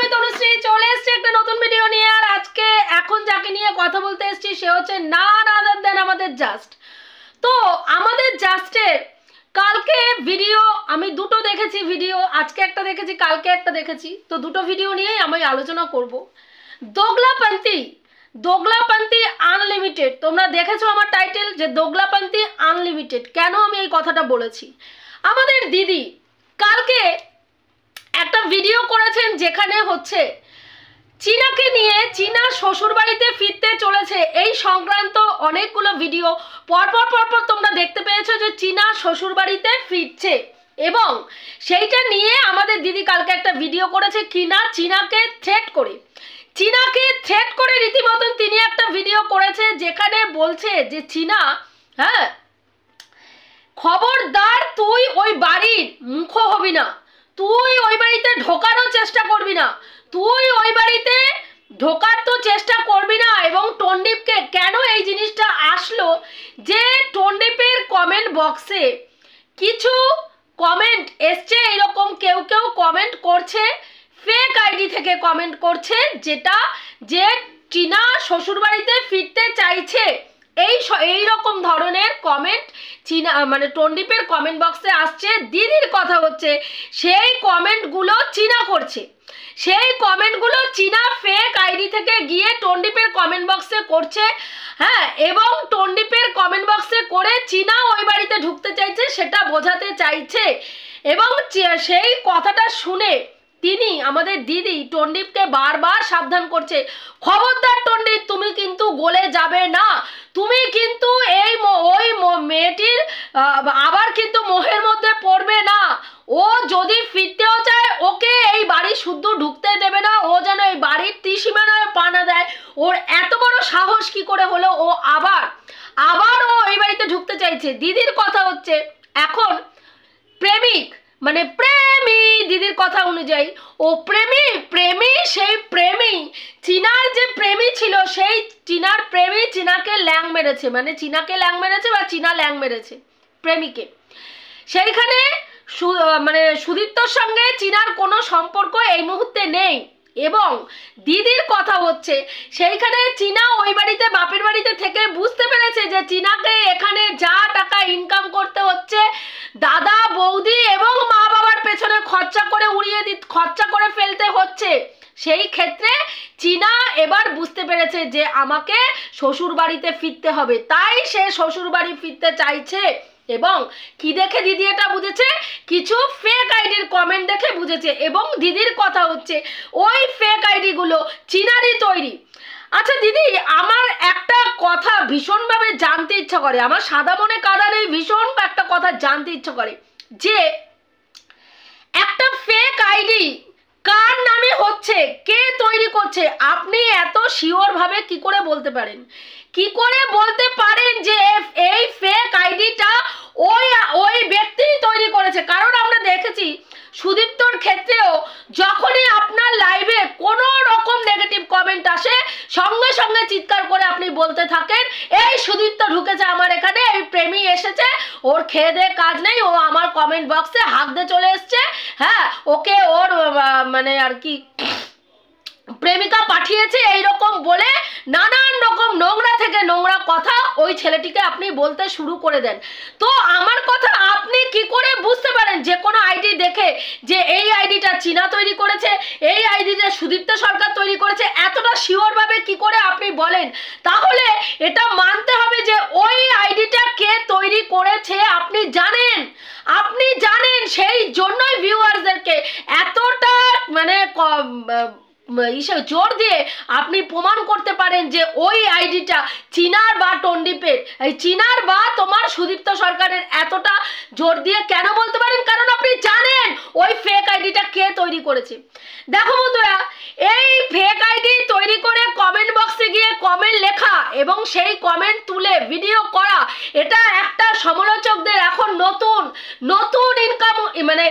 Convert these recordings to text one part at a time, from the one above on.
আমি তনুশ্রী চলে এসেছি একটা নতুন ভিডিও নিয়ে। আর আজকে এখন যাকে নিয়ে কথা বলতে এসেছি সে হচ্ছে নান আদার দেন আমাদের জাস্ট। তো আমাদের জাস্টের কালকে ভিডিও আমি দুটো দেখেছি, ভিডিও আজকে একটা দেখেছি, কালকে একটা দেখেছি। তো দুটো ভিডিও নিয়েই আমি আলোচনা করব। দোগলাপন্থী আনলিমিটেড, তোমরা দেখেছো আমার টাইটেল যে দোগলাপন্থী আনলিমিটেড। কেন আমি এই কথাটা বলেছি? আমাদের দিদি কালকে একটা ভিডিও করেছেন যেখানে হচ্ছে চীনাকে নিয়ে চীনা শ্বশুরবাড়িতে ফিরতে চলেছে এই সংক্রান্ত অনেকগুলো ভিডিও পরপর তোমরা দেখতে পেয়েছো যে চীনা শ্বশুরবাড়িতে ফিরছে, এবং সেইটা নিয়ে আমাদের দিদি কালকে একটা ভিডিও করেছে কিনা চীনাকে থ্রেট করে রীতিমতন তিনি একটা ভিডিও করেছে যেখানে বলছে যে চীনা, হ্যাঁ, খবরদার তুই ওই বাড়ির মুখ হবি না, তুই ওই বাড়িতে ঢোকানোর চেষ্টা করবি না, তুই ওই বাড়িতে ঢোকার তো চেষ্টা করবি না। এবং টন্ডিপকে কেন এই জিনিসটা আসলো যে টন্ডিপের কমেন্ট বক্সে কিছু কমেন্ট এসছে, এরকম কেউ কমেন্ট করছে, ফেক আইডি থেকে কমেন্ট করছে, যেটা যে চীনা শ্বশুরবাড়িতে ফিরতে চাইছে এই রকম ধরনের কমেন্ট চীনা মানে টন্ডিপের কমেন্ট বক্সে আসছে। দিদির কথা হচ্ছে সেই কমেন্টগুলো চীনা করছে, সেই কমেন্টগুলো চীনা ফেক আইডি থেকে গিয়ে টন্ডিপের কমেন্ট বক্সে করছে, হ্যাঁ, এবং টন্ডিপের কমেন্ট বক্সে করে চীনা ওই বাড়িতে ঢুকতে চাইছে সেটা বোঝাতে চাইছে। এবং সেই কথাটা শুনে তিনি আমাদের দিদি টন্ডিপকে বারবার সাবধান করছে, খবরদার টন্ডিপ, তুমি কিন্তু গলে যাবে না, তুমি কিন্তু ওই মেয়েটির আবার কিন্তু মোহের মধ্যে পড়বে না। ও যদি ফিরতেও চায় ওকে এই বাড়ি শুদ্ধ ঢুকতে দেবে না, ও যেন এই বাড়ির ত্রিসীমানায় পা না দেয়। ওর এত বড় সাহস কি করে হলো, ও আবার ও এই বাড়িতে ঢুকতে চাইছে। দিদির কথা হচ্ছে এখন প্রেমিক মানে প্রেমী, দিদির কথা অনুযায়ী ও প্রেমী সেই প্রেমী চীনার যে প্রেমী ছিল সেই চীনার প্রেমী চীনাকে ল্যাং মেরেছে, মানে চীনাকে ল্যাং মেরেছে বা চীনা ল্যাং মেরেছে প্রেমীকে। সেইখানে মানে সুদীপ্তর সঙ্গে চীনার কোনো সম্পর্ক এই মুহূর্তে নেই। এবং দিদির কথা হচ্ছে সেইখানে চীনা ওই বাড়িতে বাপের বাড়িতে থেকে বুঝতে পেরেছে যে চীনাকে এখানে যা টাকা ইনকাম করতে হচ্ছে দাদা বৌদি এবং মা বাবার পেছনে খরচা করে ফেলতে হচ্ছে। সেই ক্ষেত্রে চীনা এবার বুঝতে পেরেছে যে আমাকে শ্বশুর বাড়িতে ফিরতে হবে, তাই সে শ্বশুর বাড়ি ফিরতে চাইছে। এবং কি দেখে দিদি এটা বুঝেছে? কিছু ফেক আইডির কমেন্ট দেখে বুঝেছে। এবং দিদির কথা হচ্ছে ওই ফেক আইডিগুলো চীনারই তৈরি। আচ্ছা দিদি, আমার একটা কথা ভীষণভাবে জানতে ইচ্ছা করে, আমার সাদা মনে কাদা নেই, ভীষণ একটা কথা জানতে ইচ্ছা করে যে একটা ফেক আইডি কার নামে হচ্ছে, কে তৈরি করছে? আপনি এত শিওর ভাবে কি করে বলতে পারেন যে এই ফেক আইডিটা ওই ব্যক্তি তৈরি করেছে? কারণ আমরা দেখেছি সুদীপ্তর ক্ষেত্রেও যখনই আপনার লাইভে কোনো রকম নেগেটিভ কমেন্ট আসে সঙ্গে সঙ্গে চিৎকার করে আপনি বলতে থাকেন, এই সুদীপ্ত ঢুকেছে আমার এখানে, এই প্রেমী এসেছে, ওর খেয়ে দে কাজ নেই, ও আমার কমেন্ট বক্সে হাঁক দিয়ে চলে এসছে, হ্যাঁ, ওকে ওর মানে আর কি প্রেমিকা পাঠিয়েছে, এইরকম বলে নানান রকম নোংরা থেকে নোংরা কথা ওই ছেলেটিকে আপনি বলতে শুরু করে দেন। তো আমার কথা, আপনি কি করে বুঝতে পারেন যে কোনো আইডি দেখে যে এই আইডিটা চীনা তৈরি করেছে, এই আইডিটা সুদীপ্ত সরকার তৈরি করেছে? এতটা শিওর ভাবে কি করে আপনি বলেন? তাহলে এটা মানতে হবে যে ওই আইডিটা কে তৈরি করেছে আপনি জানেন, সেই জন্যই ভিউয়ার্সদেরকে এতটা মানে জোর দিয়ে আপনি প্রমাণ করতে পারেন যে ওই আইডিটা চীনার বা টন্ডিপের, এই চীনার বা তোমার সুদীপ্ত সরকারের। এতটা জোর দিয়ে কেন বলতে পারেন? কারণ আপনি জানেন ওই ফেক আইডিটা কে তৈরি করেছে। দেখো বন্ধুরা, এই ফেক আইডি তৈরি করে কমেন্ট বক্সে গিয়ে কমেন্ট লেখা এবং সেই কমেন্ট তুলে ভিডিও করা, এটা একটা সমালোচকদের এখন নতুন ইনকাম মানে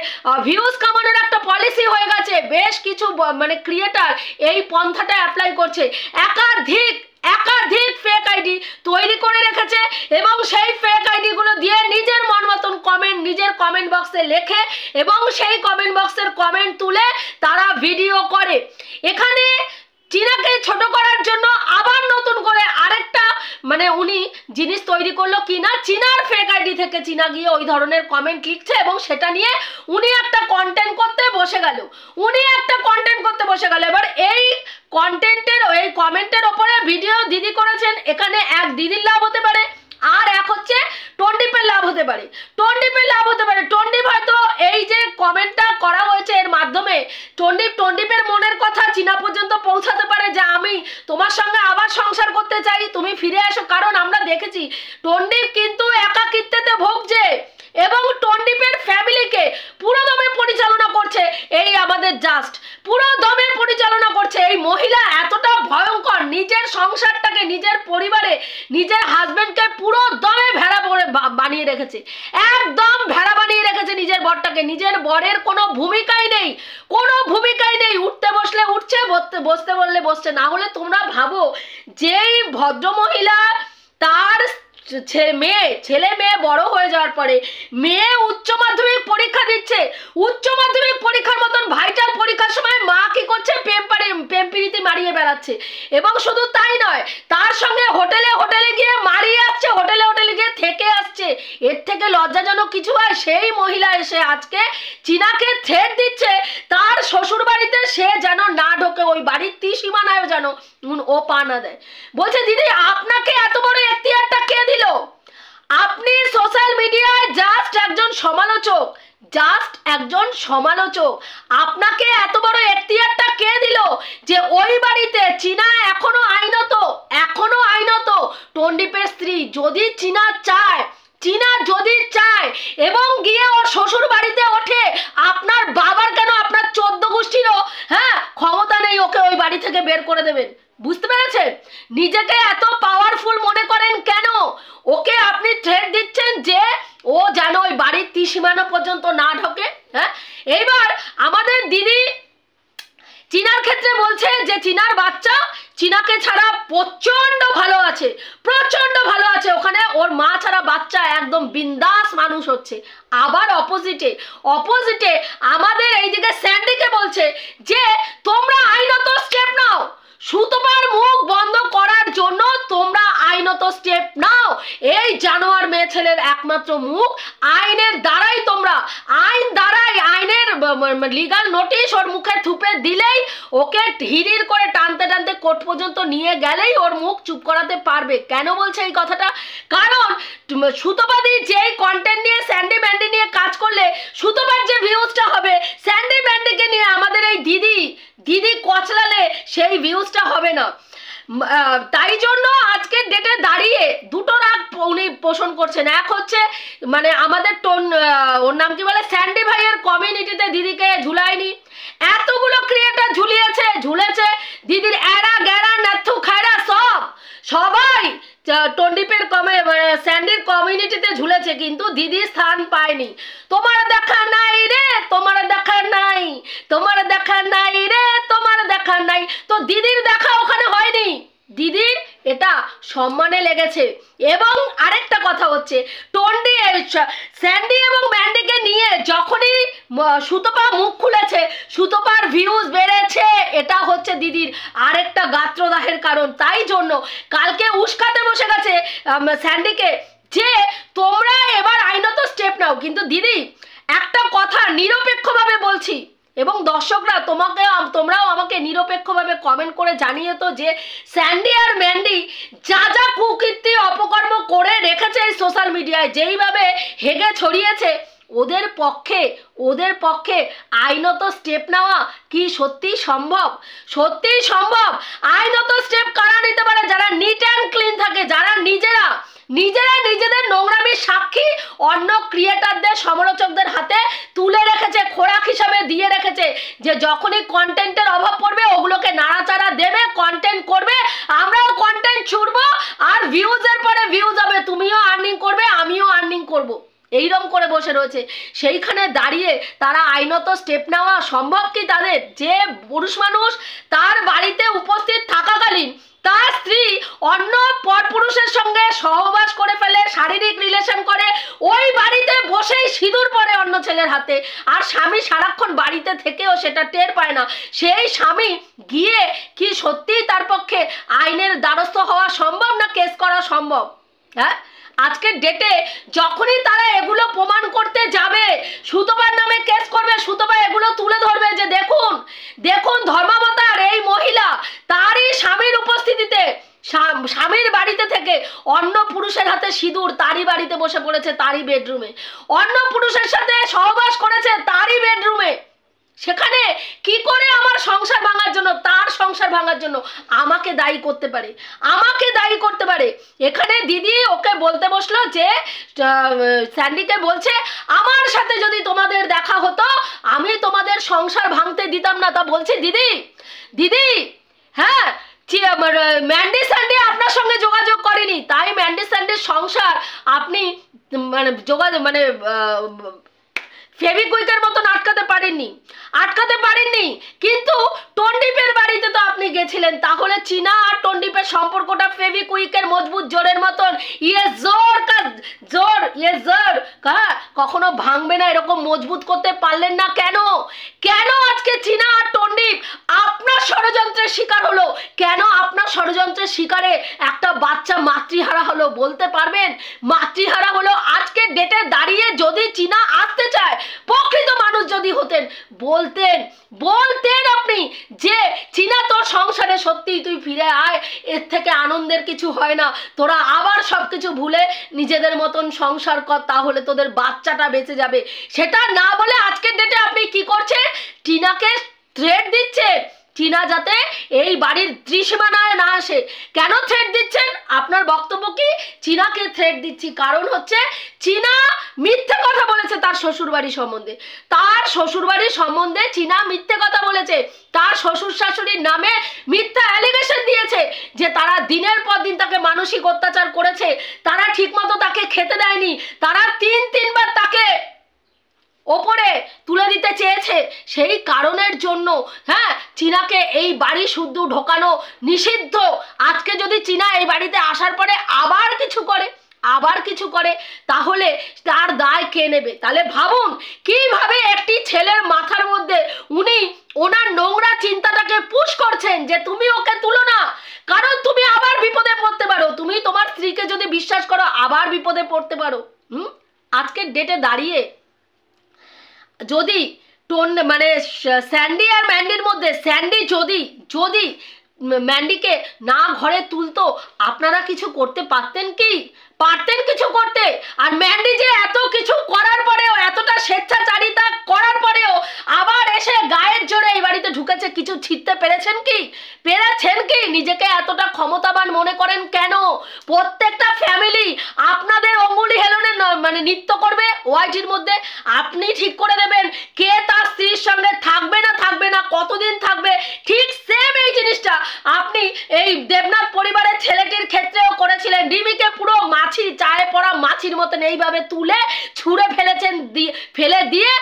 ভিউজ কামানোর একটা পলিসি হয়ে গেছে। বেশ কিছু মানে ক্রিয়েটার এই পন্থাটা অ্যাপ্লাই করছে। একাধিক ফেক আইডি তৈরি করে রেখেছে এবং সেই ফেক আইডিগুলো দিয়ে নিজের মন মতন কমেন্ট নিজের কমেন্ট বক্সে লেখে এবং সেই কমেন্ট বক্সের কমেন্ট তুলে তারা ভিডিও করে। এখানে চীনাকে ছোট করার জন্য আবার নতুন করে আরেকটা মানে উনি জিনিস তৈরি করলো কিনা, চীনার ফেক আইডি থেকে চীনা গিয়ে ওই ধরনের কমেন্ট লিখছে এবং সেটা নিয়ে উনি একটা কন্টেন্ট করতে বসে গেল। এবার এই কমেন্টের ওপরে ভিডিও দিদি করেছেন, এখানে এক দিদির লাভ হতে পারে আর এক হচ্ছে টন্ডিপের লাভ হতে পারে। টন্ডিপ হয়তো এই যে কমেন্টটা করা হয়েছে এর মাধ্যমে টন্ডিপের মনের কথা চীনা পর্যন্ত পৌঁছাতে পারে যে আমি তোমার সঙ্গে আবার সংসার করতে চাই, তুমি ফিরে আসো। কারণ আমরা দেখেছি টন্ডিপ কিন্তু একাকিত্বেতে ভুগছে এবং টন্ডিপের ফ্যামিলিকে পুরো দমে পরিচালনা করছে এই আমাদের জাস্ট, পুরো দমে পরিচালনা করছে এই মহিলা। এতটা ভয়ঙ্কর, নিজের সংসারটাকে নিজের পরিবারে নিজের হাজবেন্ডকে পুরো দমে ভেড়া বানিয়ে রেখেছে, একদম ভেড়া বানিয়ে রেখেছে নিজের বরটাকে। নিজের বরের কোনো ভূমিকাই নেই। উঠতে বসলে উঠছে, বসতে বললে বসছে। না হলে তোমরা ভাবো যেই ভদ্রমহিলা তার ছেলে মেয়ে বড় হয়ে যাওয়ার পরে মেয়ে উচ্চ মাধ্যমিক পরীক্ষা দিচ্ছে, উচ্চ মাধ্যমিক পরীক্ষার মতন ভাইটাল পরীক্ষার সময় মা কি করছে, প্রেম প্রীতি মারিয়ে বেড়াচ্ছে। এবং শুধু তাই নয়, তার সঙ্গে হোটেলে গিয়ে মারিয়ে আসছে, হোটেলে গিয়ে থেকে আসছে। এর থেকে লজ্জাজনক কিছু হয়? সেই মহিলা এসে আজকে চীনাকে থ্রেট দিচ্ছে তার শ্বশুর বাড়িতে সে যেন না ঢোকে, ওই বাড়ির ত্রিসীমানায়ও যেন ও পা না দেয়। বলছে দিদি আপনাকে এত বড় এখতিয়ারটা কে দিল? আপনি সোশ্যাল মিডিয়ায় জাস্ট একজন সমালোচক, আপনাকে এত বড় এখতিয়ারটা কে দিল যে ওই বাড়িতে চীনা এখনো আইনত টন্ডিপের স্ত্রী যদি চীনা যদি চায় এবং গিয়ে ওর শ্বশুর বাড়িতে ওঠে, আপনার বাবার কেন আপনার 14 গোষ্ঠীরও ক্ষমতা নেই ওকে ওই বাড়ি থেকে বের করে দেবেন? বুঝতে পেরেছেন? নিজেকে এত পাওয়ারফুল মনে করেন কেন? ওকে আপনি থ্রেট দিচ্ছেন যে ও যেন ওই বাড়ির ত্রিসীমানা পর্যন্ত না ঢোকে। এইবার আমাদের দিদি চীনার ক্ষেত্রে বলছে যে চীনার বাচ্চা চীনাকে ছাড়া প্রচন্ড ভালো আছে, ওখানে ওর মা ছাড়া বাচ্চা একদম বিন্দাস মানুষ হচ্ছে। আবার অপোজিটে আমাদের এইদিকে স্যান্ডিকে বলছে যে তোমরা আইনত স্টেপ নাও, সুতপার মুখ বন্ধ করার জন্য তোমরা আইনত স্টেপ নাও। এই জানোয়ার মেয়ে ছেলের একমাত্র মুখ আইনের দ্বারাই, তোমরা আইনের লিগাল নোটিশ ওর মুখে থুপে দিলেই, ওকে হিরির করে টানতে কোর্ট পর্যন্ত নিয়ে গেলেই ওর মুখ চুপ করাতে পারবে। কেন বলছে এই কথাটা? কারণ সুতপাদি যেই কন্টেন্ট নিয়ে স্যান্ডি ম্যান্ডি নিয়ে কাজ করলে সুতপার যে ভিউজটা হবে, স্যান্ডি ম্যান্ডিকে নিয়ে আমাদের এই দিদি কচলালে সেই ভিউজটা হবে না। তাই জন্য আজকের ডেটে দাঁড়িয়ে দুটো রাগ উনি পোষণ করছেন। এক হচ্ছে মানে আমাদের ওর নাম কি বলে, স্যান্ডি ভাইয়ের কমিউনিটিতে দিদিকে ঝুলায়নি, এতগুলো ক্রিয়েটার ঝুলেছে দিদির এরা গেরা নাথু খায়রা সবাই টন্ডিপের স্যান্ডির কমিউনিটিতে ঝুলেছে, কিন্তু দিদি স্থান পায়নি। তোমার দেখা নাই রে, তোমার দেখা নাই, তো দিদির দেখা ওখানে হয়নি, দিদির এটা সম্মানে লেগেছে। এবং আরেকটা কথা হচ্ছে স্যান্ডি এবং ম্যান্ডিকে নিয়ে যখনই সুতপা মুখ খুলেছে, সুতপার ভিউজ বেড়েছে, এটা হচ্ছে দিদির আরেকটা গাত্রদাহের কারণ। তাই জন্য কালকে উস্কাতে বসে গেছে স্যান্ডিকে যে তোমরা এবার আইনত স্টেপ নাও। কিন্তু দিদি একটা কথা নিরপেক্ষভাবে বলছি, এবং দর্শকরা তোমরাও আমাকে নিরপেক্ষভাবে কমেন্ট করে জানিয়ে তো যে স্যান্ডি আর ম্যান্ডি যা কুকীর্তি অপকর্ম করে রেখেছে এই সোশ্যাল মিডিয়ায়, যেইভাবে হেগে ছড়িয়েছে, ওদের পক্ষে আইনত স্টেপ নেওয়া কি সত্যিই সম্ভব? আইনত স্টেপ কারা নিতে পারে? যারা নিট অ্যান্ড ক্লিন থাকে, যারা নিজেরা নিজেদের নোংরামির সাক্ষী অন্য ক্রিয়েটারদের সমালোচকদের হাতে তুলে রেখেছে, খোরাক হিসাবে দিয়ে রেখেছে, যে যখনই কন্টেন্টের অভাব পড়বে ওগুলোকে নাড়াচাড়া দেবে, কন্টেন্ট করবে, আমরাও কন্টেন্ট ছুড়বো, আর ভিউজের পরে ভিউজ হবে, তুমিও আর্নিং করবে আমিও আর্নিং করব, এইরকম করে বসে রয়েছে। সেইখানে দাঁড়িয়ে তারা আইনত স্টেপ নেওয়া সম্ভব কি তাদের? যে পুরুষ মানুষ তার বাড়িতে উপস্থিত থাকাকালীন তার স্ত্রী অন্য পরপুরুষের সঙ্গে সহবাস করে ফেলে, শারীরিক রিলেশন করে, ওই বাড়িতে বসেই সিঁদুর পরে অন্য ছেলের হাতে, আর স্বামী সারাক্ষণ বাড়িতে থেকেও সেটা টের পায় না, সেই স্বামী গিয়ে কি সত্যিই তার পক্ষে আইনের দ্বারস্থ হওয়া সম্ভব না কেস করা সম্ভব? হ্যাঁ, আজকের ডেটে যখনই তারা এগুলো প্রমাণ করতে যাবে, সুতপার নামে কেস করবে, সুতপা এগুলো তুলে ধরবে যে দেখুন দেখুন ধর্মাবতার এই মহিলা তারই স্বামীর উপস্থিতিতে স্বামীর বাড়িতে থেকে অন্য পুরুষের হাতে সিঁদুর, তারই বাড়িতে বসে পড়েছে, তারই বেডরুমে অন্য পুরুষের সাথে সহবাস করেছে, তারই বেডরুমে। সেখানে কি করে আমার সংসার ভাঙার জন্য, তার সংসার ভাঙার জন্য আমাকে দায়ী করতে পারে, আমাকে দায়ী করতে পারে? এখানে দিদি ওকে বলতে বসলো যে স্যান্ডিকে বলছে আমার সাথে যদি তোমাদের দেখা হতো আমি তোমাদের সংসার ভাঙতে দিতাম না। তা বলছি দিদি দিদি হ্যাঁ ম্যান্ডি স্যান্ডি আপনার সঙ্গে যোগাযোগ করেনি, তাই ম্যান্ডি স্যান্ডির সংসার আপনি মানে যোগাযোগ মানে ফেভিকুইকের মতন আটকাতে পারেননি। কিন্তু টন্ডিপের বাড়িতে তো আপনি গেছিলেন, তাহলে চীনা আর টন্ডিপের সম্পর্কটা ফেভিকুইকের মজবুত জোরের মতন জোর কখনো ভাঙবে না, এরকম মজবুত করতে পারলেন না কেন? কেন আজকে চীনা আর টন্ডিপ আপনার ষড়যন্ত্রের শিকার হলো? কেন আপনার ষড়যন্ত্রের শিকারে একটা বাচ্চা মাতৃহারা হলো? বলতে পারবেন মাতৃহারা হলো? আজকের ডেটে দাঁড়িয়ে যদি চীনা আসতে চায়, প্রকৃত মানুষ যদি হতেন, বলতেন আপনি যে চীনা তোর সংসারে সত্যিই তুই ফিরে আয়, এর থেকে আনন্দের কিছু হয় না, তোরা আবার সবকিছু ভুলে নিজেদের মতন সংসার কর, তাহলে তোদের বাচ্চাটা বেঁচে যাবে। সেটা না বলে আজকের ডেটে আপনি কি করছেন? টিনাকে থ্রেট দিচ্ছে, চীনা যাতে এই বাড়ির ত্রিসীমানায় না আসে। কেন থ্রেট দিচ্ছেন? আপনার বক্তব্য কি? চীনাকে থ্রেট দিচ্ছি কারণ হচ্ছে চীনা মিথ্যে কথা বলেছে তার শ্বশুরবাড়ি সম্বন্ধে, চীনা মিথ্যে কথা বলেছে, তার শ্বশুর শাশুড়ির নামে মিথ্যা অ্যালিগেশন দিয়েছে যে তারা দিনের পর দিন তাকে মানসিক অত্যাচার করেছে, তারা ঠিকমতো তাকে খেতে দেয়নি, তারা তিনবার তাকে ওপরে তুলে দিতে চেয়েছে। সেই কারণের জন্য হ্যাঁ চীনাকে এই বাড়ি শুদ্ধ ঢোকানো নিষিদ্ধ। আজকে যদি চীনা এই বাড়িতে আসার পরে আবার কিছু করে তাহলে তার দায় কে নেবে? তাহলে ভাবুন কিভাবে একটি ছেলের মাথার মধ্যে উনি ওনার নোংরা চিন্তাটাকে পুশ করছেন যে তুমি ওকে তুলো না, কারণ তুমি আবার বিপদে পড়তে পারো, তুমি তোমার স্ত্রীকে যদি বিশ্বাস করো আবার বিপদে পড়তে পারো। আজকের ডেটে দাঁড়িয়ে যদি মানে স্যান্ডি আর ম্যান্ডির মধ্যে স্যান্ডি যদি ম্যান্ডিকে না ঘরে তুলতো, আপনারা কিছু করতে পারতেন কিছু করতে? আর ম্যান্ডি যে এত কিছু করার পরেও, এতটা স্বেচ্ছাচারিতা করার পরেও আবার এসে গায়ের জোরে এই বাড়িতে ঢুকেছে, কিছু ছিটতে পেরেছেন কি? নিজেকে এতটা ক্ষমতাবান মনে করেন কেন? প্রত্যেকটা ফ্যামিলি আপনাদের অঙ্গুলি হেলনে মানে নৃত্য করবে ওয়াইটির মধ্যে, আপনি ঠিক করে দেবেন কে তার স্ত্রীর সঙ্গে থাকবে না, কতদিন থাকবে। ঠিক সেম এই জিনিসটা আপনি এই দেবনাথ পরিবারের ছেলেটির ক্ষেত্রেও করেছিলেন। রিমিকে পুরো মাছি, চায়ে পড়া মাছির মতন এইভাবে তুলে ছুঁড়ে ফেলে দিয়ে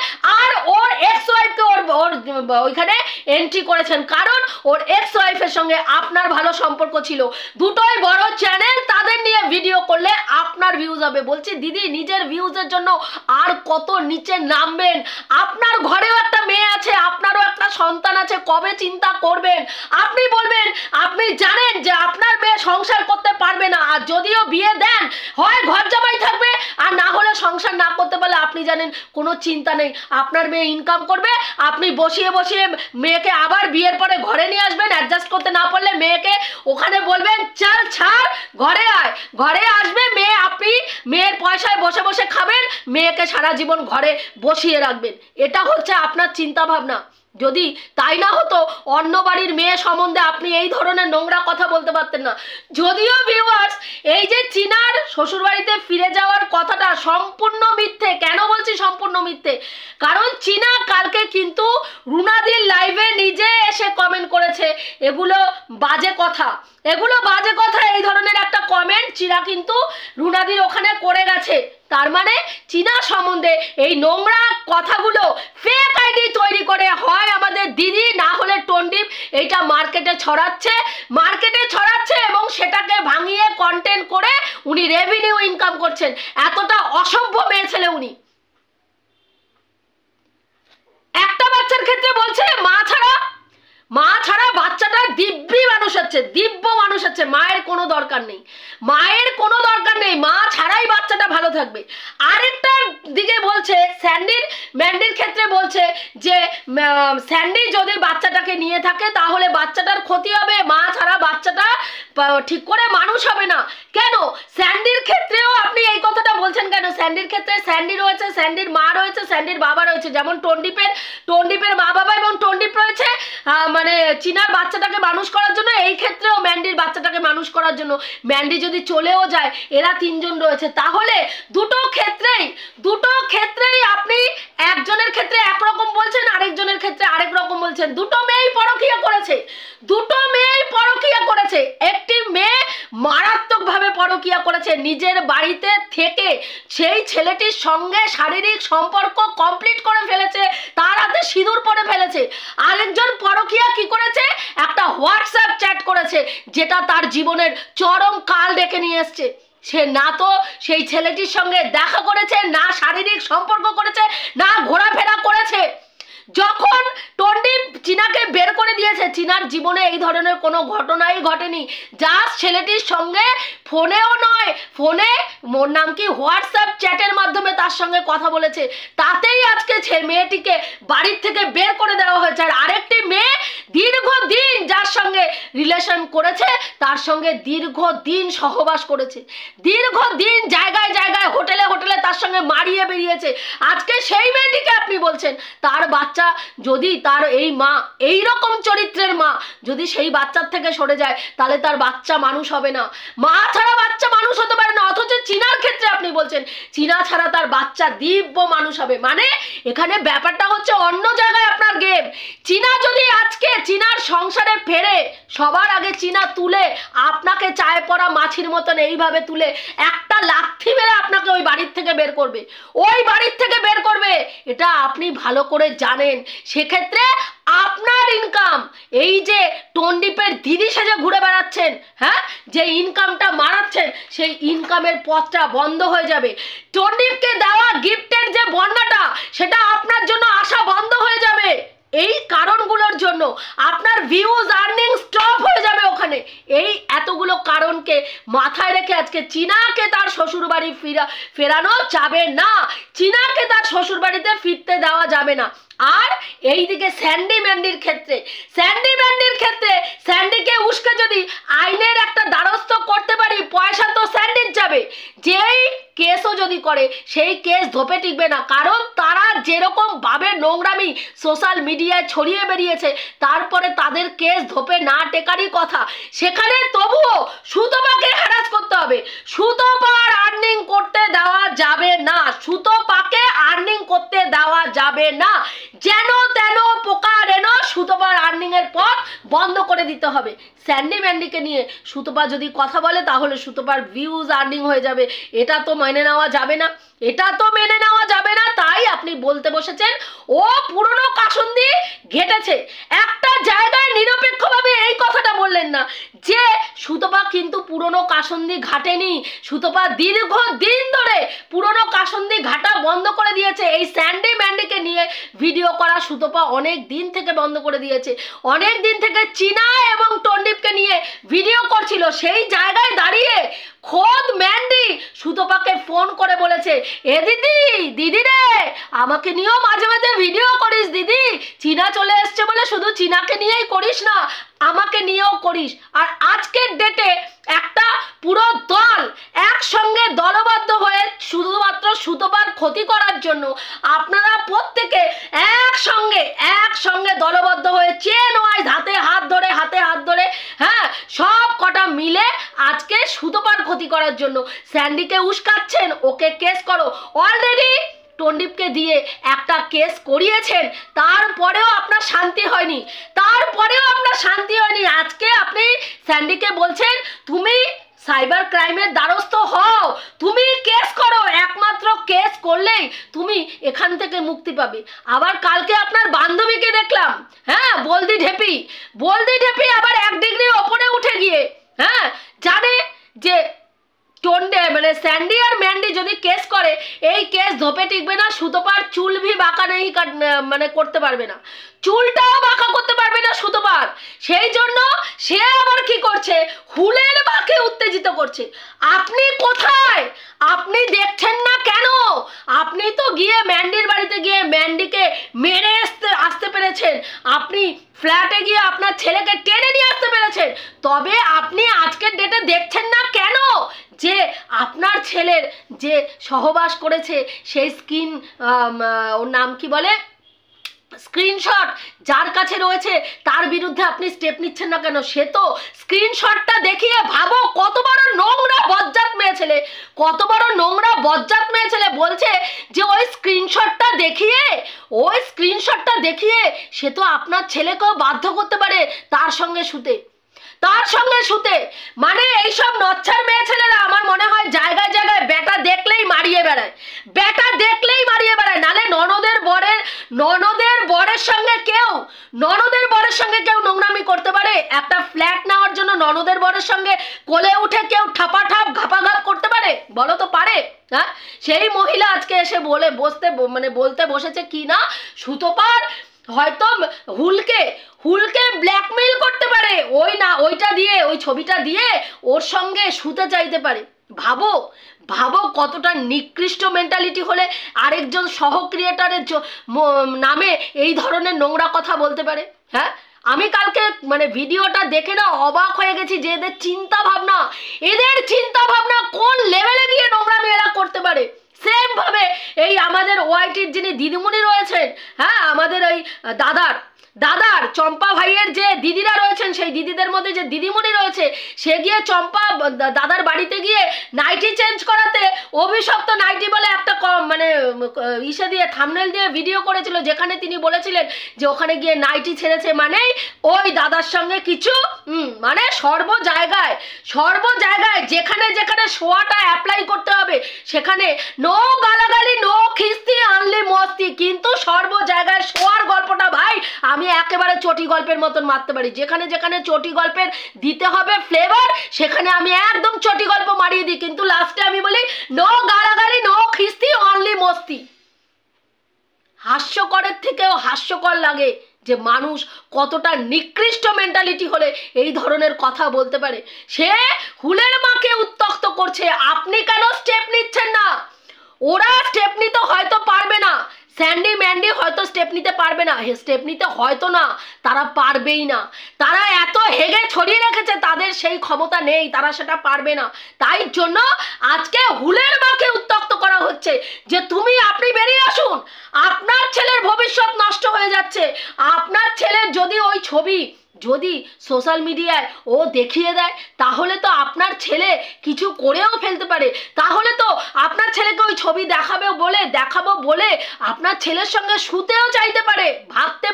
আর ওর এক্স ওয়াইফকে ওর ওইখানে এন্ট্রি করেছেন, কারণ ওর এক্স ওয়াইফের সঙ্গে আপনার ভালো সম্পর্ক ছিল। দুটোই বড় চ্যানেল, তাদের নিয়ে ভিডিও করলে আপনার ভিউজ হবে। বলছি দিদি, নিজের ভিউজের জন্য আর কত নিচে নামবেন? আপনার ঘরেও একটা মেয়ে আছে, আপনারও একটা সন্তান আছে, কবে চিন্তা করবেন? আপনি বলবেন আপনি জানেন যে আপনার মেয়ে সংসার করতে পারবে না, আর যদিও বিয়ে দেন হয় ঘর জামাই থাকবে, আর না হলে সংসার না করতে পারলে আপনি জানেন কোনো চিন্তা নেই, আপনার মেয়ে ইনকাম করবে, আপনি বসিয়ে মেয়েকে আবার বিয়ের পরে ঘরে নিয়ে আসবেন। অ্যাডজাস্ট করতে না পারলে মেয়েকে ওখানে বলবেন চল ছাড়, ঘরে আসবে মেয়ে, আপনি মেয়ের পয়সায় বসে খাবেন, মেয়েকে সারা জীবন ঘরে বসিয়ে রাখবেন। এটা হচ্ছে আপনার চিন্তা ভাবনা। যদি তাই না হতো অন্য বাড়ির মেয়ে সম্বন্ধে আপনি এই ধরনের নোংরা কথা বলতে পারতেন না। যদিও ভিউয়ার্স, এই যে চীনার শ্বশুরবাড়িতে ফিরে যাওয়ার কথাটা সম্পূর্ণ মিথ্যে। কেন বলছি সম্পূর্ণ মিথ্যে? কারণ চীনা কালকে কিন্তু রুনাদির লাইভে নিজে এসে কমেন্ট করেছে এগুলো বাজে কথা, এই ধরনের একটা কমেন্ট চীনা কিন্তু রুনাদির ওখানে করে গেছে। তার মানে চীনা সম্বন্ধে এই নোংরা কথাগুলো ফেক আইডি তৈরি করে হয় আমাদের দিদি, না হলে টন্ডিপ এইটা মার্কেটে ছড়াচ্ছে সেটাকে ভাঙিয়ে কন্টেন্ট করে উনি রেভিনিউ ইনকাম করছেন। এতটা অসভ্য মেয়ে ছেলে উনি। একটা বাচ্চার ক্ষেত্রে বলছে মা ছাড়া বাচ্চাটা দিব্যি মানুষ হচ্ছে, দিব্য মানুষ হচ্ছে, মায়ের কোনো দরকার নেই, মায়ের কোনো দরকার নেই, মা ছাড়াই বাচ্চাটা ভালো থাকবে। আরেকটার দিকে বলছে ম্যান্ডির ক্ষেত্রে বলছে যে স্যান্ডি যদি বাচ্চাটাকে নিয়ে থাকে তাহলে বাচ্চাটার ক্ষতি হবে, মা ছাড়া বাচ্চাটা ঠিক করে মানুষ হবে না। কেন স্যান্ডির ক্ষেত্রেও আপনি এই কথাটা বলছেন কেন? স্যান্ডির ক্ষেত্রে স্যান্ডি রয়েছে, স্যান্ডির মা রয়েছে, স্যান্ডির বাবা রয়েছে, যেমন টন্ডিপের মা বাবা এবং টন্ডিপ রয়েছে মানে চিনার বাচ্চাটাকে মানুষ করার জন্য, এই ক্ষেত্রেও ম্যান্ডির বাচ্চাটাকে মানুষ করার জন্য। ম্যান্ডি যদি চলেও যায় এরা তিনজন রয়েছে। তাহলে দুটো ক্ষেত্রেই আপনি একজনের ক্ষেত্রে একরকম বলছেন, আরেকজনের ক্ষেত্রে আরেক রকম বলছেন। দুটো মেয়েই পরকীয়া করেছে, একটি মেয়ে মারাত্মকভাবে পরকীয়া করেছে, নিজের বাড়িতে থেকে সেই ছেলেটির সঙ্গে শারীরিক সম্পর্ক কমপ্লিট করে ফেলেছে, তার হাতে সিঁদুর পরে ফেলেছে। আরেকজন পরকীয়া কি করেছে? একটা হোয়াটসঅ্যাপ চ্যাট করেছে, যেটা তার জীবনের চরম কাল ডেকে নিয়ে এসছে। সে না তো সেই ছেলেটির সঙ্গে দেখা করেছে, না শারীরিক সম্পর্ক করেছে, না ঘোরাফেরা করেছে। যখন টন্ডিপ চিনাকে বের করে দিয়েছে, চিনার জীবনে এই ধরনের কোনো ঘটনাই ঘটেনি। জাস্ট ছেলেটির সঙ্গে ফোনেও নয়, ফোনে মোর নাম কি হোয়াটসঅ্যাপ চ্যাটের মাধ্যমে তার সঙ্গে কথা বলেছে, তাতেই আজকে মেয়েটিকে বাড়ির থেকে বের করে দেওয়া হয়েছে। আর আরেকটি মেয়ে দীর্ঘদিন যার সঙ্গে রিলেশন করেছে, তার সঙ্গে দীর্ঘদিন সহবাস করেছে, দীর্ঘদিন জায়গায় হোটেলে তার সঙ্গে মারিয়ে বেরিয়েছে। আজকে সেই মেয়েটিকে আপনি বলছেন তার বাচ্চা, যদি তার এই মা এই রকম চরিত্রের মা যদি সেই বাচ্চার থেকে সরে যায় তাহলে তার বাচ্চা মানুষ হবে না, মা ছাড়া বাচ্চা মানুষ হতে পারে না। অথচ চিনার ক্ষেত্রে আপনি বলছেন চিনা ছাড়া তার বাচ্চা দিব্য মানুষ হবে। মানে এখানে ব্যাপারটা হচ্ছে অন্য জায়গায় আপনার গেম। চিনা যদি আজকে চিনার সংসারে ফেরে, সবার আগে চিনা তুলে আপনাকে চায়ে পড়া মাছির মতন এইভাবে তুলে একটা লাথি মেরে আপনাকে ওই বাড়ির থেকে বের করবে, এটা আপনি ভালো করে জানেন। সেক্ষেত্রে আপনার ইনকাম, এই যে টন্ডিপের দিদি সেজে ঘুরে বেড়াচ্ছেন, হ্যাঁ, যে ইনকামটা মারাচ্ছেন, সেই ইনকামের পথটা বন্ধ হয়ে যাবে। টন্ডিপকে দেওয়া গিফটের যে বন্যাটা, সেটা আপনার জন্য আসা বন্ধ হয়ে যাবে। এই কারণগুলোর জন্য আপনার ভিউজ আর্নিং স্টপ হয়ে যাবে ওখানে। এই এতগুলো কারণকে মাথায় রেখে আজকে চিনাকে তার শ্বশুর বাড়ি ফেরানো যাবে না, চিনাকে তার শ্বশুর বাড়িতে ফিরতে দেওয়া যাবে না। আর এইদিকে স্যান্ডি ম্যান্ডির ক্ষেত্রে স্যান্ডিকে উস্কে যদি আইনের একটা দ্বারস্থ করতে পারি, পয়সা তো স্যান্ডির যাবে। যেই কেসও যদি করে সেই কেস ধোপে টিকবে না, কারণ তারা যেরকম ভাবে নোংরামি সোশ্যাল মিডিয়ায় ছড়িয়ে বেরিয়েছে, তারপরে তাদের কেস ধোপে না টেকারই কথা। সেখানে তবুও সুতপাকে হ্যারাস করতে হবে, সুতপার আর্নিং করতে দেওয়া যাবে না, সুতপাকে আর্নিং করতে দেওয়া যাবে না। যেন তেন পোকার এনো সুতপার আর্নিং এর পথ বন্ধ করে দিতে হবে। স্যান্ডি ম্যান্ডিকে নিয়ে সুতপা যদি কথা বলে তাহলে সুতপার ভিউজ আর্নিং হয়ে যাবে, এটা তো মেনে নেওয়া যাবে না, তাই আপনি বলতে বসেছেন ও পুরনো কাসুন্দি ঘেটেছে। একটা জায়গায় নিরপেক্ষভাবে এই কথাটা বললেন না যে সুতপা কিন্তু পুরনো কাসুন্দি ঘাটেনি, সুতপা দীর্ঘদিন ধরে পুরনো কাসুন্দি ঘাটা বন্ধ করে দিয়েছে। এই স্যান্ডি ম্যান্ডিকে নিয়ে ভিডিও করা সুতপা অনেক দিন থেকে বন্ধ করে দিয়েছে, অনেক দিন থেকে চিনা এবং টন্ডিপকে নিয়ে ভিডিও করছিল। সেই জায়গায় দাঁড়িয়ে খোদ ম্যান্ডি সুতপাকে ফোন করে বলেছে, এ দিদি রে, আমাকে নিয়েও মাঝে মাঝে ভিডিও করিস দিদি, চিনা চলে এসছে বলে শুধু চিনাকে নিয়েই করিস না, আমাকে নিয়েও করিস। আর আজকের ডেটে একটা পুরো দল একসঙ্গে দলবদ্ধ হয়ে শুধুমাত্র সুতপার ক্ষতি করার জন্য আপনারা প্রত্যেকে একসঙ্গে দলবদ্ধ হয়ে চেন ওয়াইজ হাতে হাত ধরে হ্যাঁ সব কটা মিলে আজকে সুতপার ক্ষতি করার জন্য স্যান্ডিকে উস্কাচ্ছেন, ওকে কেস করো। অলরেডি টন্ডিপকে দিয়ে একটা কেস করিয়েছেন, তারপরেও আপনার শান্তি হয়নি, আজকে আপনি স্যান্ডিকে বলছেন তুমি সাইবার ক্রাইমের দ্বারস্থ হও, তুমি কেস করো, একমাত্র কেস করলেই তুমি এখান থেকে মুক্তি পাবে। আবার কালকে আপনার বান্ধবীকে দেখলাম, হ্যাঁ, বলদি ঢেপি আবার 1 ডিগ্রি ওপরে উঠে গিয়ে, হ্যাঁ, জানে যে মানে স্যান্ডি আর ম্যান্ডি যদি কেস করে এই কেস ধোপে টিকবে না, সুতোপার চুল ভি বাঁকা নেই মানে করতে পারবে না, চুলটাও বাঁকা করতে পারবে না সুতোপার। সেই জন্য সে আবার কি করছে, হুলের মাকে উত্তেজিত করছে। আপনি কোথায়? আপনি দেখছেন না কেন? আপনি তো গিয়ে ম্যান্ডির বাড়িতে গিয়ে ম্যান্ডিকে মেরে আসতে পেরেছেন, আপনি ফ্ল্যাটে গিয়ে আপনার ছেলেকে টেনে নিয়ে আসতে পেরেছেন, তবে আপনি আজকের ডেটে দেখছেন না কেন যে আপনার ছেলের যে সহবাস করেছে সেই ওর নাম কি বলে, স্ক্রিনশট যার কাছে রয়েছে তার বিরুদ্ধে আপনি স্টেপ নিচ্ছেন না কেন? সে তো স্ক্রিনশটটা দেখিয়ে ভাবো কত বড় নোংরা বজ্জাত মেয়ে ছেলে, কত বড় নোংরা বজ্জাত মেয়ে ছেলে বলছে যে ওই স্ক্রিনশটটা দেখিয়ে সে তো আপনার ছেলেকেও বাধ্য করতে পারে তার সঙ্গে শুতে। মানে এইসব নচ্ছার মেয়ে ছেলেরা আমার মনে হয় জায়গায় জায়গায় বেটা দেখলেই মারিয়ে বেড়ায়, নালে ননদের বরের সঙ্গে কেউ নোংরামি করতে পারে? একটা ফ্ল্যাট নেওয়ার জন্য ননদের বরের সঙ্গে কোলে উঠে কেউ ঠাপাঠাপ ঘাপাঘাপ করতে পারে? বলো তো পারে? হ্যাঁ, সেই মহিলা আজকে এসে বলতে বসেছে কি না সুতোপার হয়তো হুলকে ব্ল্যাকমেইল করতে পারে, ওইটা দিয়ে, ওই ছবিটা দিয়ে ওর সঙ্গে শুতে চাইতে পারে। ভাবো কতটা নিকৃষ্ট মেন্টালিটি হলে আরেকজন সহ ক্রিয়েটারের নামে এই ধরনের নোংরা কথা বলতে পারে। হ্যাঁ, আমি কালকে ভিডিওটা দেখে না অবাক হয়ে গেছি যে এদের চিন্তা ভাবনা কোন লেভেলে গিয়ে নোংরামি এরা করতে পারে। সেম ভাবে এই আমাদের ওয়াইটির যিনি দিদিমণি রয়েছেন, হ্যাঁ, আমাদের ওই দাদার চম্পা ভাইয়ের যে দিদিরা রয়েছেন, সেই দিদিদের মধ্যে যে দিদিমণি রয়েছে, সে গিয়ে চম্পা দাদার বাড়িতে গিয়ে নাইটি চেঞ্জ করাতে অভিশপ্ত নাইটি বলে একটা ইসে দিয়ে থাম্বনেল দিয়ে ভিডিও করেছিল, যেখানে তিনি বলেছিলেন যে ওখানে গিয়ে নাইটি ছেড়েছে মানেই ওই দাদার সঙ্গে কিছু মানে সর্ব জায়গায় যেখানে শোয়াটা অ্যাপ্লাই করতে হবে সেখানে নো গালাগালি, নো খিস্তি, আনলি মস্তি, কিন্তু সর্ব জায়গায় শোয়ার গল্পটা ভাই আমি একেবারে চটি গল্পের মতন মারতে পারি। যেখানে চটি গল্পের দিতে হবে ফ্লেভার সেখানে আমি একদম চটি গল্প মারিয়ে দিই, কিন্তু লাস্টে আমি বলি নো গালাগালি, নো খিস্তি, অনলি মস্তি। হাস্যকরের থেকেও হাস্যকর লাগে যে মানুষ কতটা নিকৃষ্ট মেন্টালিটি হলে এই ধরনের কথা বলতে পারে। সে হুলের মাকে উত্তক্ত করছে, আপনি কেন স্টেপ নিচ্ছেন না? ওরা স্টেপ নিতে হয়তো পারবে না, স্যান্ডি ম্যান্ডি হয়তো স্টেপ নিতে পারবে না, স্টেপ নিতে হয়তো না, তারা পারবেই না। তারা এত হেগে ছড়িয়ে রেখেছে, তাদের সেই ক্ষমতা নেই, তারা সেটা পারবে না। তাই জন্য আজকে হুলের মাকে উত্তক্ত করা হচ্ছে যে আপনি বেরিয়ে আসুন, আপনার ছেলের ভবিষ্যৎ নষ্ট হয়ে যাচ্ছে। আপনার ছেলের যদি ওই ছবি সোশ্যাল মিডিয়ায় ও দেখিয়ে দেয় তাহলে তো আপনার ছেলে কিছু করেও ফেলতে পারে, তাহলে তো আপনার ছেলেকে ওই ছবি দেখাবো বলে আপনার ছেলের সঙ্গে শুতেও চাইতে পারে। ভাবতে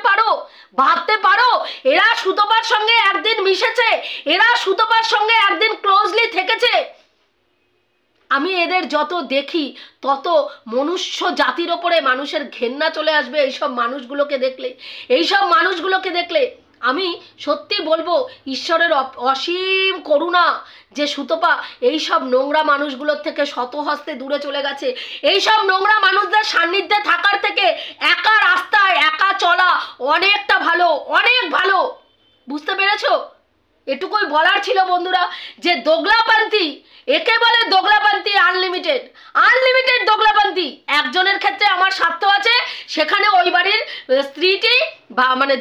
পারো এরা সুতোপার সঙ্গে একদিন মিশেছে, এরা সুতোপার সঙ্গে একদিন ক্লোজলি থেকেছে। আমি এদের যত দেখি তত মনুষ্য জাতির ওপরে মানুষের ঘেন্না চলে আসবে এইসব মানুষগুলোকে দেখলে। আমি সত্যি বলবো ঈশ্বরের অসীম করুণা যে সুতপা এইসব নোংরা মানুষগুলোর থেকে শত হস্তে দূরে চলে গেছে। এইসব নোংরা মানুষদের সান্নিধ্যে থাকার থেকে একা রাস্তায় একা চলা অনেকটা ভালো, অনেক ভালো। বুঝতে পেরেছো? এটুকুই বলার ছিল বন্ধুরা, যে দোগলাপন্থী, একে বলে দোগলাপন্থী আনলিমিটেড দোগলাপন্থী। একজনের ক্ষেত্রে আমার স্বার্থ আছে, সেখানে ওই বাড়ির স্ত্রীটি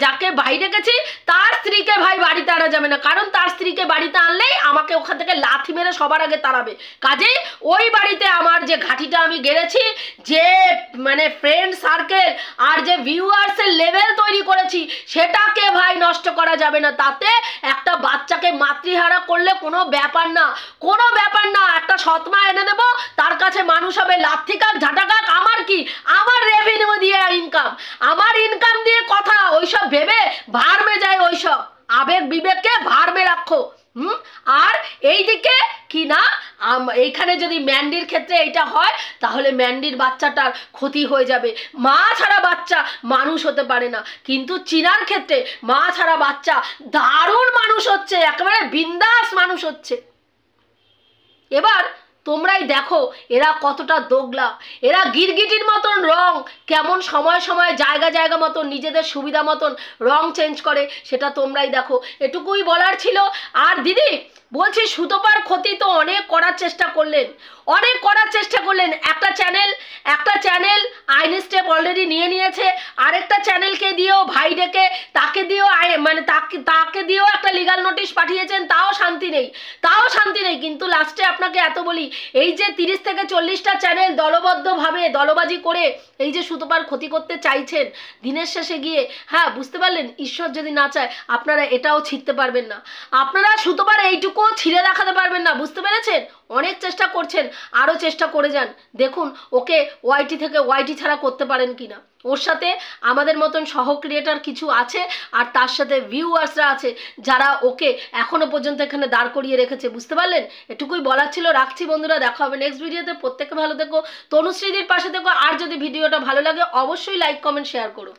যাকে বাইরে গেছি তার স্ত্রীকে ভাই বাড়িতে আনা যাবে না, কারণ তার স্ত্রীকে বাড়িতে আনলেই আমাকে ওখান থেকে লাথি মেরে সবার আগে তাড়াবে। কাজেই ওই বাড়িতে আমার যে ঘাটিটা আমি গেড়েছি, যে ফ্রেন্ড সার্কেল আর যে ভিউয়ার্সের লেভেল তৈরি করেছি, সেটাকে ভাই নষ্ট করা যাবে না। তাতে একটা বাচ্চাকে মাতৃহারা করলে কোনো ব্যাপার না। একটা সৎমা এনে দেবো, তার কাছে মানুষ হবে, লাথি কাক ঝাঁটা কাক, আমার কি, আমার রেভিনিউ দিয়ে ইনকাম, আমার ইনকাম দিয়ে কথা, ওইসব ভেবে ভাড়মে যায়, ওইসব আবেগ বিবেককে ভাড়মে রাখো। আর এইদিকে কি না, এইখানে যদি ম্যান্ডির ক্ষেত্রে এইটা হয় তাহলে ম্যান্ডির বাচ্চাটার ক্ষতি হয়ে যাবে। মা ছাড়া বাচ্চা মানুষ হতে পারে না, কিন্তু চীনার ক্ষেত্রে মা ছাড়া বাচ্চা দারুণ মানুষ হচ্ছে, একেবারে বিন্দাস মানুষ হচ্ছে। এবার তোমরাই দেখো এরা কতটা দোগলা, এরা গিরগিটির মতন রং কেমন সময় সময় জায়গা জায়গা মতন নিজেদের সুবিধা মতন রং চেঞ্জ করে, সেটা তোমরাই দেখো। এটুকুই বলার ছিল। আর দিদি বলছি, সুতপার ক্ষতি তো অনেক করার চেষ্টা করলেন, অনেক করার চেষ্টা করলেন। একটা চ্যানেল আইন স্টেপ অলরেডি নিয়ে নিয়েছে, আরেকটা চ্যানেলকে দিয়েও ভাই ডেকে তাকে দিয়েও মানে তাকে দিয়েও একটা লিগাল নোটিশ পাঠিয়েছেন, তাও শান্তি নেই। কিন্তু লাস্টে আপনাকে এত বলি, এই যে 30 থেকে 40টা চ্যানেল দলবদ্ধভাবে দলবাজি করে এই যে সুতপার ক্ষতি করতে চাইছেন, দিনের শেষে গিয়ে হ্যাঁ বুঝতে পারলেন, ঈশ্বর যদি না চায় আপনারা এটাও ছিঁড়তে পারবেন না, আপনারা সুতপার এইটুকুও ছিঁড়ে দেখাতে পারবেন না, বুঝতে পেরেছেন? অনেক চেষ্টা করছেন, আরও চেষ্টা করে যান, দেখুন ওকে ওয়াইটি থেকে ওয়াইটি ছাড়া করতে পারেন কিনা। ওর সাথে আমাদের মতন সহ ক্রিয়েটার কিছু আছে, আর তার সাথে ভিউয়ার্সরা আছে যারা ওকে এখনো পর্যন্ত এখানে দাঁড় করিয়ে রেখেছে, বুঝতে পারলেন? এটুকুই বলার ছিল। রাখছি বন্ধুরা, দেখা হবে নেক্সট ভিডিওতে। প্রত্যেকে ভালো থেকো, তনুশ্রীদির পাশে থেকো। আর যদি ভিডিওটা ভালো লাগে অবশ্যই লাইক কমেন্ট শেয়ার করো।